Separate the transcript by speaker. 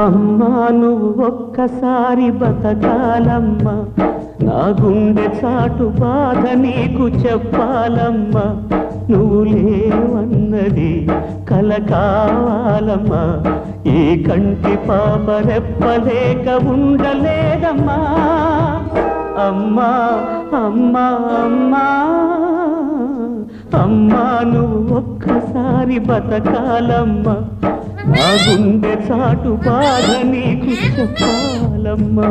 Speaker 1: అమ్మా నువ్వు ఒక్కసారి బతకాలమ్మా, నా గుండె చాటు బాధ నీకు చెప్పాలమ్మా. నువ్వు లేవన్నది కల కావాలమ్మా, ఈ కంటి పాప రెప్పలేక ఉండలేదమ్మా. అమ్మా అమ్మా అమ్మా అమ్మా నువ్వు ఒక్కసారి బతకాలమ్మా, నా గుండె చాటు బాధ నీకు చెప్పాలమ్మా.